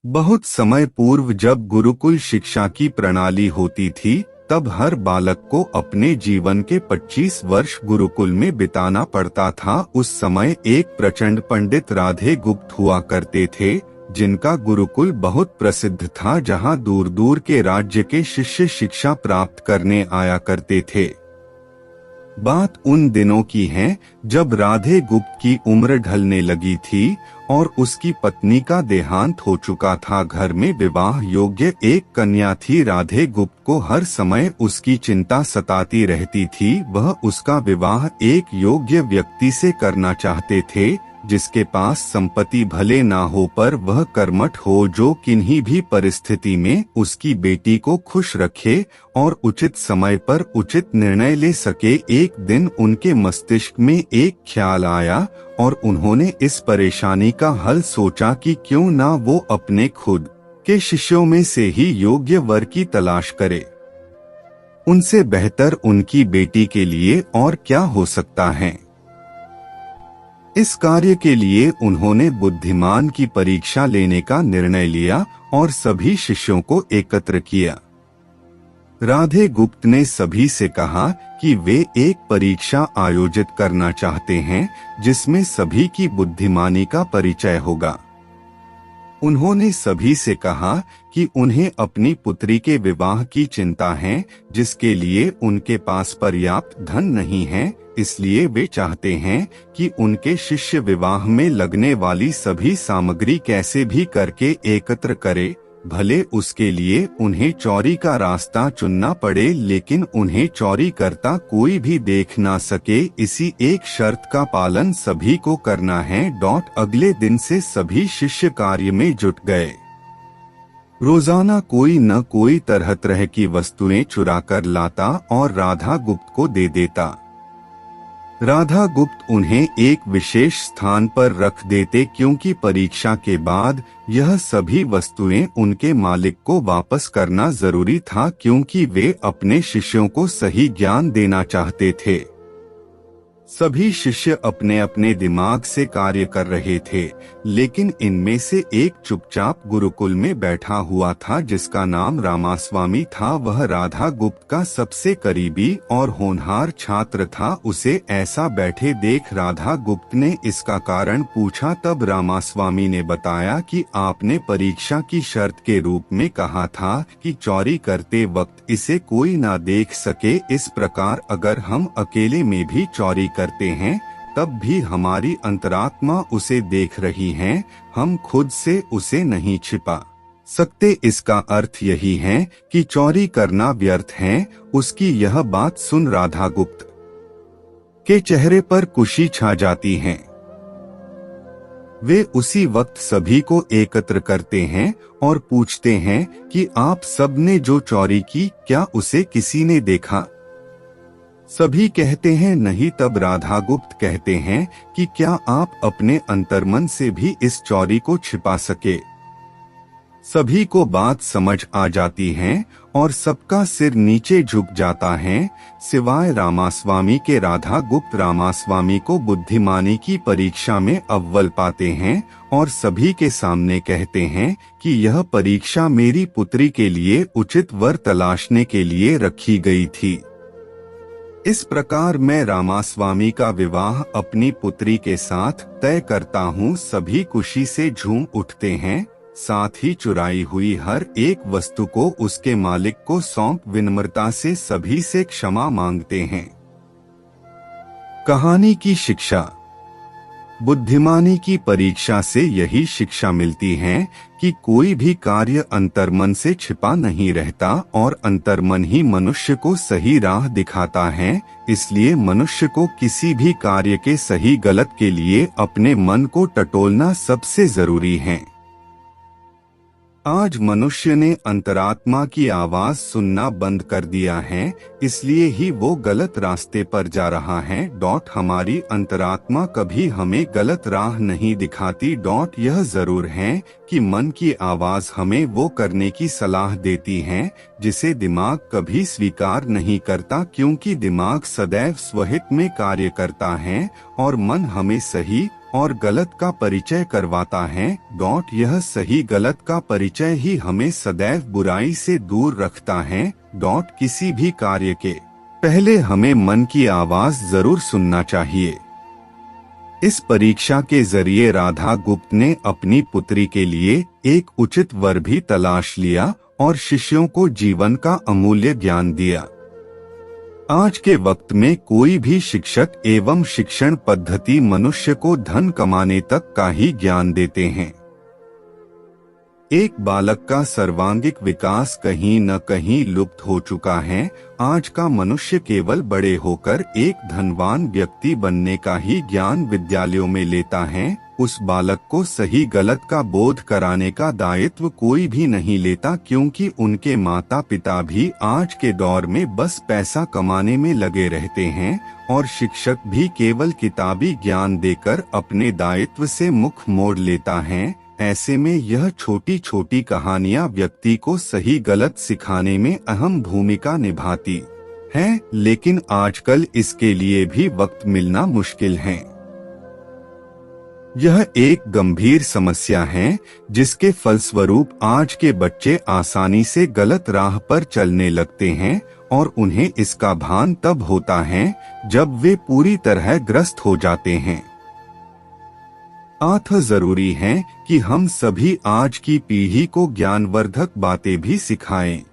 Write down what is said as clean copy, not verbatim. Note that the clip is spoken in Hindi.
बहुत समय पूर्व जब गुरुकुल शिक्षा की प्रणाली होती थी, तब हर बालक को अपने जीवन के 25 वर्ष गुरुकुल में बिताना पड़ता था। उस समय एक प्रचंड पंडित राधे गुप्त हुआ करते थे, जिनका गुरुकुल बहुत प्रसिद्ध था, जहां दूर दूर के राज्य के शिष्य शिक्षा प्राप्त करने आया करते थे। बात उन दिनों की है जब राधे गुप्त की उम्र ढलने लगी थी और उसकी पत्नी का देहांत हो चुका था। घर में विवाह योग्य एक कन्या थी। राधे गुप्त को हर समय उसकी चिंता सताती रहती थी। वह उसका विवाह एक योग्य व्यक्ति से करना चाहते थे, जिसके पास संपत्ति भले ना हो पर वह कर्मठ हो, जो किन्हीं भी परिस्थिति में उसकी बेटी को खुश रखे और उचित समय पर उचित निर्णय ले सके। एक दिन उनके मस्तिष्क में एक ख्याल आया और उन्होंने इस परेशानी का हल सोचा कि क्यों ना वो अपने खुद के शिष्यों में से ही योग्य वर की तलाश करे। उनसे बेहतर उनकी बेटी के लिए और क्या हो सकता है। इस कार्य के लिए उन्होंने बुद्धिमान की परीक्षा लेने का निर्णय लिया और सभी शिष्यों को एकत्र किया। राधे गुप्त ने सभी से कहा कि वे एक परीक्षा आयोजित करना चाहते हैं, जिसमें सभी की बुद्धिमानी का परिचय होगा। उन्होंने सभी से कहा कि उन्हें अपनी पुत्री के विवाह की चिंता है, जिसके लिए उनके पास पर्याप्त धन नहीं है। इसलिए वे चाहते हैं कि उनके शिष्य विवाह में लगने वाली सभी सामग्री कैसे भी करके एकत्र करे, भले उसके लिए उन्हें चोरी का रास्ता चुनना पड़े, लेकिन उन्हें चोरी करता कोई भी देख ना सके। इसी एक शर्त का पालन सभी को करना है। अगले दिन से सभी शिष्य कार्य में जुट गए। रोजाना कोई न कोई तरह तरह की वस्तुएं चुरा कर लाता और राधा गुप्त को दे देता। राधा गुप्त उन्हें एक विशेष स्थान पर रख देते, क्योंकि परीक्षा के बाद यह सभी वस्तुएं उनके मालिक को वापस करना जरूरी था, क्योंकि वे अपने शिष्यों को सही ज्ञान देना चाहते थे। सभी शिष्य अपने अपने दिमाग से कार्य कर रहे थे, लेकिन इनमें से एक चुपचाप गुरुकुल में बैठा हुआ था, जिसका नाम रामास्वामी था। वह राधा गुप्त का सबसे करीबी और होनहार छात्र था। उसे ऐसा बैठे देख राधा गुप्त ने इसका कारण पूछा। तब रामास्वामी ने बताया कि आपने परीक्षा की शर्त के रूप में कहा था कि चोरी करते वक्त इसे कोई ना देख सके। इस प्रकार अगर हम अकेले में भी चोरी करते हैं, तब भी हमारी अंतरात्मा उसे देख रही है, हम खुद से उसे नहीं छिपा सकते। इसका अर्थ यही है कि चोरी करना व्यर्थ है। उसकी यह बात सुन राधा गुप्त के चेहरे पर खुशी छा जाती है। वे उसी वक्त सभी को एकत्र करते हैं और पूछते हैं कि आप सब ने जो चोरी की, क्या उसे किसी ने देखा? सभी कहते हैं नहीं। तब राधा गुप्त कहते हैं कि क्या आप अपने अंतर्मन से भी इस चोरी को छिपा सके? सभी को बात समझ आ जाती है और सबका सिर नीचे झुक जाता है, सिवाय रामास्वामी के। राधा गुप्त रामास्वामी को बुद्धिमानी की परीक्षा में अव्वल पाते हैं और सभी के सामने कहते हैं कि यह परीक्षा मेरी पुत्री के लिए उचित वर तलाशने के लिए रखी गई थी। इस प्रकार मैं रामास्वामी का विवाह अपनी पुत्री के साथ तय करता हूँ। सभी खुशी से झूम उठते हैं, साथ ही चुराई हुई हर एक वस्तु को उसके मालिक को सौंप विनम्रता से सभी से क्षमा मांगते हैं। कहानी की शिक्षा। बुद्धिमानी की परीक्षा से यही शिक्षा मिलती है कि कोई भी कार्य अंतर्मन से छिपा नहीं रहता और अंतर्मन ही मनुष्य को सही राह दिखाता है। इसलिए मनुष्य को किसी भी कार्य के सही गलत के लिए अपने मन को टटोलना सबसे जरूरी है। आज मनुष्य ने अंतरात्मा की आवाज सुनना बंद कर दिया है, इसलिए ही वो गलत रास्ते पर जा रहा है। हमारी अंतरात्मा कभी हमें गलत राह नहीं दिखाती। यह जरूर है कि मन की आवाज हमें वो करने की सलाह देती है जिसे दिमाग कभी स्वीकार नहीं करता, क्योंकि दिमाग सदैव स्वहित में कार्य करता है और मन हमें सही और गलत का परिचय करवाता है। यह सही गलत का परिचय ही हमें सदैव बुराई से दूर रखता है। किसी भी कार्य के पहले हमें मन की आवाज जरूर सुनना चाहिए। इस परीक्षा के जरिए राधा गुप्त ने अपनी पुत्री के लिए एक उचित वर भी तलाश लिया और शिष्यों को जीवन का अमूल्य ज्ञान दिया। आज के वक्त में कोई भी शिक्षक एवं शिक्षण पद्धति मनुष्य को धन कमाने तक का ही ज्ञान देते हैं। एक बालक का सर्वांगीण विकास कहीं न कहीं लुप्त हो चुका है। आज का मनुष्य केवल बड़े होकर एक धनवान व्यक्ति बनने का ही ज्ञान विद्यालयों में लेता है। उस बालक को सही गलत का बोध कराने का दायित्व कोई भी नहीं लेता, क्योंकि उनके माता पिता भी आज के दौर में बस पैसा कमाने में लगे रहते हैं और शिक्षक भी केवल किताबी ज्ञान देकर अपने दायित्व से मुख मोड़ लेता है। ऐसे में यह छोटी छोटी कहानियां व्यक्ति को सही गलत सिखाने में अहम भूमिका निभाती है, लेकिन आजकल इसके लिए भी वक्त मिलना मुश्किल है। यह एक गंभीर समस्या है जिसके फलस्वरूप आज के बच्चे आसानी से गलत राह पर चलने लगते हैं और उन्हें इसका भान तब होता है जब वे पूरी तरह ग्रस्त हो जाते हैं। जरूरी है कि हम सभी आज की पीढ़ी को ज्ञानवर्धक बातें भी सिखाएं।